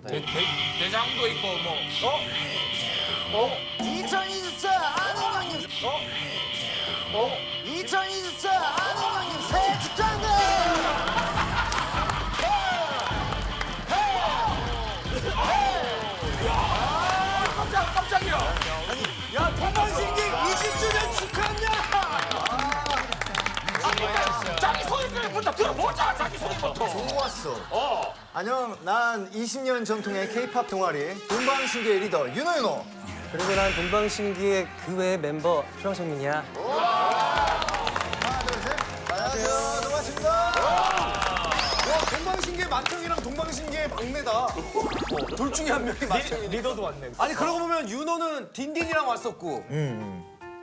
대장도 있고 뭐 2024 아는 형님 2024 아는 형님 새 축하합니다. 깜짝이야. 야 동방신기 20주년 축하합니다. 자기 소개부터 들어보자. 자기 소개부터. 좋았어. 안녕, 난 20년 전통의 K-팝 동아리 동방신기의 리더 윤호. 그리고 난 동방신기의 그 외 멤버 최영창민이야. 하나, 둘, 셋. 안녕하세요, 동방신기입니다. 와, 동방신기의 맏형이랑 동방신기의 막내다. 둘 중에 한 명이 맏형이 리더도 왔네. 아니 그러고 보면 윤호는 딘딘이랑 왔었고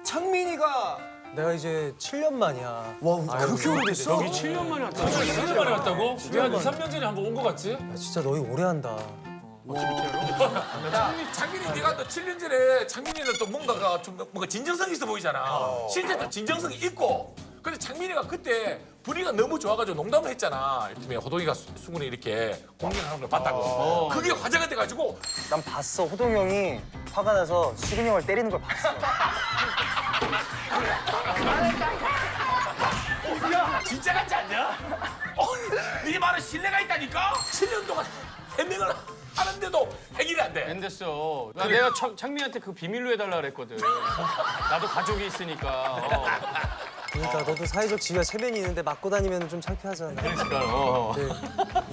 창민이가 내가 이제 7년 만이야. 와, 그렇게 오래됐어? 여기 7년 만에 왔다고? 7년 만에 왔다고? 우리 한 2, 3년 전에 한 번 온 거 같지? 야, 진짜 너희 오래 한다. 창민이 네가 또 7년 전에 창민이는 또 뭔가가 좀 뭔가 진정성이 있어 보이잖아. 실제 또 진정성이 있고. 근데 창민이가 그때 분위기가 너무 좋아가지고 농담을 했잖아. 이렇게 호동이가 수근이 이렇게 공연하는 걸 봤다고. 그게 화제가 돼가지고 난 봤어. 호동 형이 화가 나서 수근이 형을 때리는 걸 봤어. 야 진짜 같지 않냐? 네 말은 신뢰가 있다니까? 7년 동안 해명을 하는데도 해결이 안 돼. 안 됐어. 내가 창민한테 그 비밀로 해달라 그랬거든. 나도 가족이 있으니까. 그러니까 너도 사회적 지위가 체면이 있는데 맞고 다니면 좀 창피하잖아. 그러니까. 근데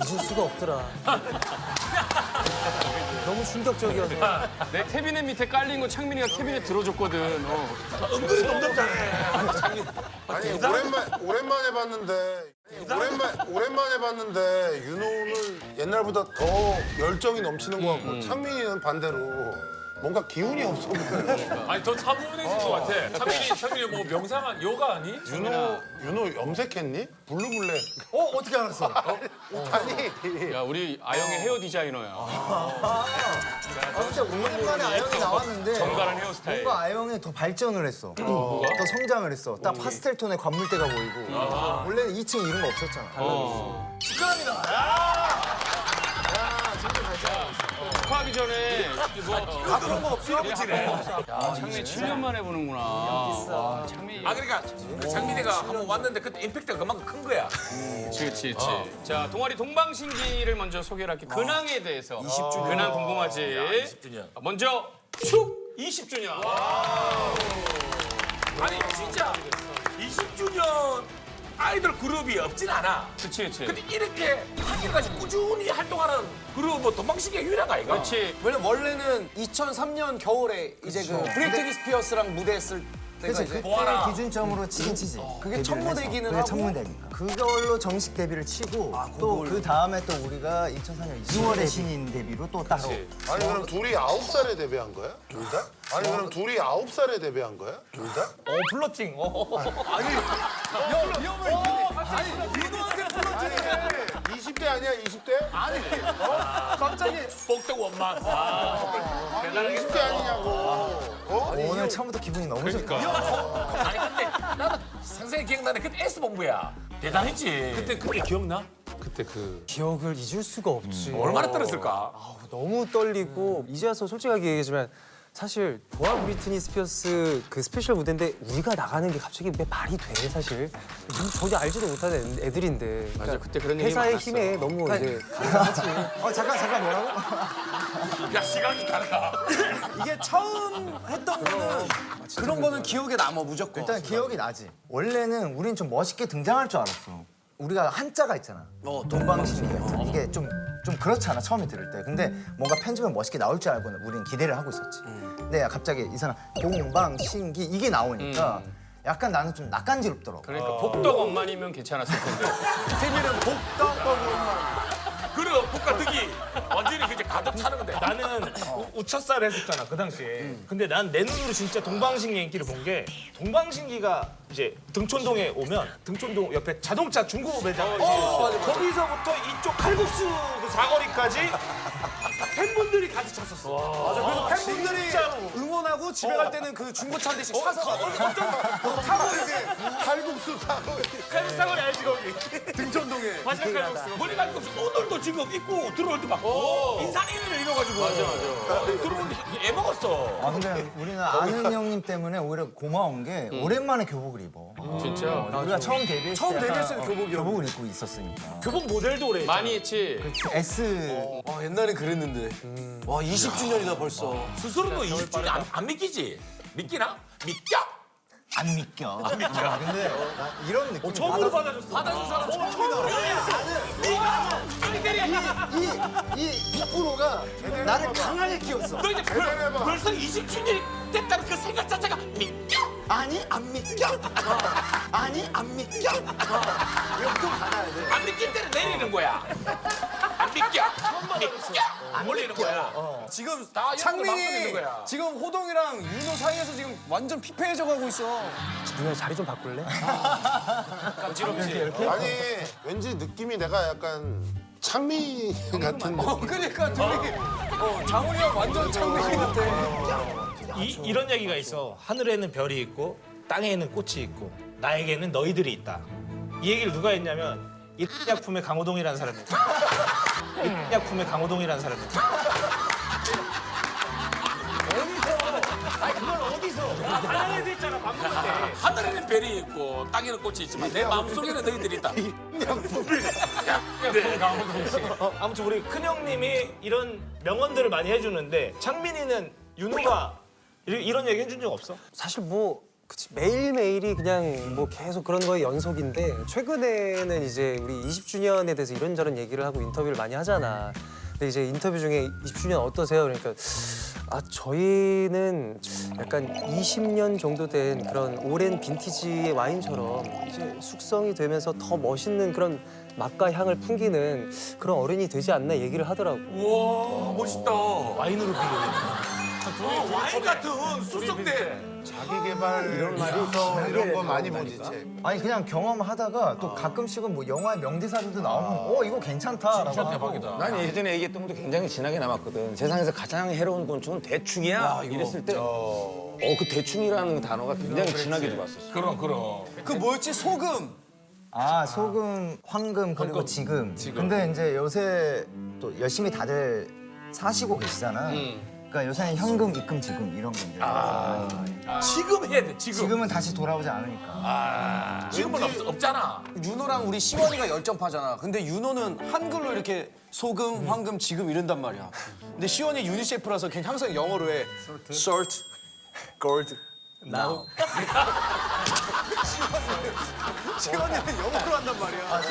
잊을 수가 없더라. 너무 충격적이어서. 내 캐비넷 밑에 깔린 거 창민이가 캐비넷 들어줬거든. 은근히 농담 잘해. 아니 오랜만에 봤는데 오랜만에 봤는데 윤호는 옛날보다 더 열정이 넘치는 것 같고 창민이는 반대로 뭔가 기운이 없어 보여요. 아니 더 차분해진 것 같아. 창민이 뭐 명상한 요가 아니? 윤호 염색했니? 블루블랙. 어떻게 알았어? 아니 야 우리 아영의 헤어 디자이너야. 진짜 오랜만에 아영이 나왔는데 정갈한 헤어스타일. 뭔가 아영이 더 발전을 했어. 더 성장을 했어. 딱 파스텔 톤의 관물대가 보이고. 원래는 2층 이런 거 없었잖아. 축하하기 전에 그런 거 없어? 창민이 7년 만에 보는구나. 와, 창민이. 그러니까 창민이가 한번 왔는데 그때 임팩트가 그만큼 큰 거야. 그렇지. 자, 동아리 동방신기를 먼저 소개를 할게. 근황에 대해서. 20주년. 근황 궁금하지? 20주년. 먼저 축 20주년. 아니 진짜 20주년 아이돌 그룹이 없진 않아. 그렇지. 근데 이렇게 하기까지 꾸준히 활동하는 그룹 뭐 동방신기가 유일한 거 아이가? 그렇지. 왜냐면 원래는 2003년 겨울에 이제 그 브리트니 스피어스랑 무대했을 때가 그치, 이제 뭐하나. 기준점으로 치긴 치지. 그게 첫 무대기는 그게 하고 첫 무대니까. 그걸로 정식 데뷔를 치고 또 그 다음에 또 우리가 2004년 2월에 신인 데뷔로 또 따로. 아니 그럼 둘이 9살에 데뷔한 거야? 둘 다? 아니 그럼 둘이 9살에 데뷔한 거야? 둘 다? 플러팅. 윤호한테 플러팅. 20대 아니야 20대? 갑자기 복덕 원만. 20대 아니냐고. 오늘 처음부터 기분이 너무 좋다. 아니 근데 나도 생생히 기억나네. 그때 S본부야. 대단했지. 그때 기억나? 그때 그 기억을 잊을 수가 없지. 얼마나 떨었을까? 너무 떨리고 이제 와서 솔직하게 얘기하지만 사실 보아 브리트니 스피어스 그 스페셜 무대인데 우리가 나가는 게 갑자기 왜 말이 돼 사실 전혀 알지도 못하는 애들인데 맞아, 그때 그런 얘기 회사의 많았어. 힘에 너무 이제 감사하지. 잠깐 뭐라고? 야 시간이 다르다. 이게 처음 했던 거는 그런 거는 기억에 남아 무조건. 일단 기억이 나지. 원래는 우린 좀 멋있게 등장할 줄 알았어. 우리가 한자가 있잖아. 동방신기. 이게 좀 그렇잖아 처음에 들을 때. 근데 뭔가 편집은 멋있게 나올 줄 알고 우린 기대를 하고 있었지. 근데 갑자기 이 사람 동방신기 이게 나오니까 약간 나는 좀 낯간지럽더라고. 그러니까 복덕 엄마니면 괜찮았을 텐데. 태민은 복덕복으로만. 그래 복가득이 완전히 이제 가득 차는 건데. 나는 우차사를 했었잖아 그 당시에. 근데 난 내 눈으로 진짜 동방신기 인기를 본 게 동방신기가 이제 등촌동에 오면 등촌동 옆에 자동차 중고 매장 거기서부터 이쪽 칼국수 그 사거리까지 팬분들이 가득 찼었어. 맞아. 그래서 팬분들이 진짜로. 응원하고 집에 갈 때는 그 중고차 한 대씩 사서 타고 이제 칼국수 사고. 사거리 알지 거기. 등촌동에. 마지막 칼국수. 머리 갈거 없어. 오늘도 지금 입고 들어올 때 막 인사님 들어보는데 애 먹었어. 아 근데 우리는 아는 형님 때문에 오히려 고마운 게 오랜만에 교복을 입어. 진짜 우리가 처음 데뷔했을 처음 때 데뷔했을 약간, 때 교복이라고. 교복을 입고 있었으니까. 교복 모델도 오래 했잖아. 많이 했지. S 와 옛날에 그랬는데. 와 20주년이다 벌써. 스스로도 20주년 안 믿기지? 믿기나? 믿겨? 안 믿겨. 안 믿겨. 근데 나 이런 느낌. 처음으로 받아줬어. 받아준 사람 처음이야. 이 빅프로가 나를 강하게 키웠어. 너 이제 벌써 20주년이 됐다는 그 생각 자체가 믿겨? 아니 안 믿겨. 아니 안 믿겨. 이것도 받아야 돼. 안 믿길 때는 내리는 거야. 안 믿겨? 믿겨? 안 올리는 거야. 지금 다 이런 거 막고 있는 창민이 거야. 지금 호동이랑 윤호 사이에서 지금 완전 피폐해져 가고 있어. 누나 자리 좀 바꿀래? 아니 왠지 느낌이 내가 약간 창미 같은 느낌. 그러니까 둘이 장훈이랑 완전 창민이 같아. 이런 얘기가 있어. 하늘에는 별이 있고 땅에는 꽃이 있고 나에게는 너희들이 있다. 이 얘기를 누가 했냐면 이 약품의 강호동이라는 사람이 있다. 이 약품의 강호동이라는 사람이 있다. 하늘에서 있잖아 방금 때. 하늘에는 별이 있고 땅에는 꽃이 있지만 내 마음속에는 너희들이 있다. 아무튼 우리 큰형님이 이런 명언들을 많이 해주는데 창민이는 윤호가 이런 얘기 해준 적 없어? 사실 뭐 그치, 매일매일이 그냥 뭐 계속 그런 거의 연속인데 최근에는 이제 우리 20주년에 대해서 이런저런 얘기를 하고 인터뷰를 많이 하잖아. 근데 이제 인터뷰 중에 20주년 어떠세요? 그러니까 아 저희는 약간 20년 정도 된 그런 오랜 빈티지의 와인처럼 이제 숙성이 되면서 더 멋있는 그런 맛과 향을 풍기는 그런 어른이 되지 않나 얘기를 하더라고. 우와 멋있다. 와인으로 비교해. 와인 같은 수성대. 자기 개발 이런 말이 이런 거 많이 보지 책. 아니 그냥 경험하다가 또 가끔씩은 뭐 영화의 명대사들도 나오면 이거 괜찮다라고 하고. 대박이다. 난 예전에 얘기했던 것도 굉장히 진하게 남았거든. 세상에서 가장 해로운 곤충은 대충이야. 이랬을 때, 그 대충이라는 단어가 굉장히 진하게 들어왔었어. 그럼. 그 뭐였지 소금. 아 소금, 황금 그리고 지금. 근데 이제 요새 또 열심히 다들 사시고 계시잖아. 그러니까 요새는 현금, 입금, 지금 이런 건데. 지금 해야 돼. 지금은 다시 돌아오지 않으니까. 지금은 없잖아. 윤호랑 우리 시원이가 열정파잖아. 근데 윤호는 한글로 이렇게 소금, 황금, 지금 이런단 말이야. 근데 시원이 유니세프라서 걔는 항상 영어로 해. Salt, gold, now. 시원이는 영어로 한단 말이야.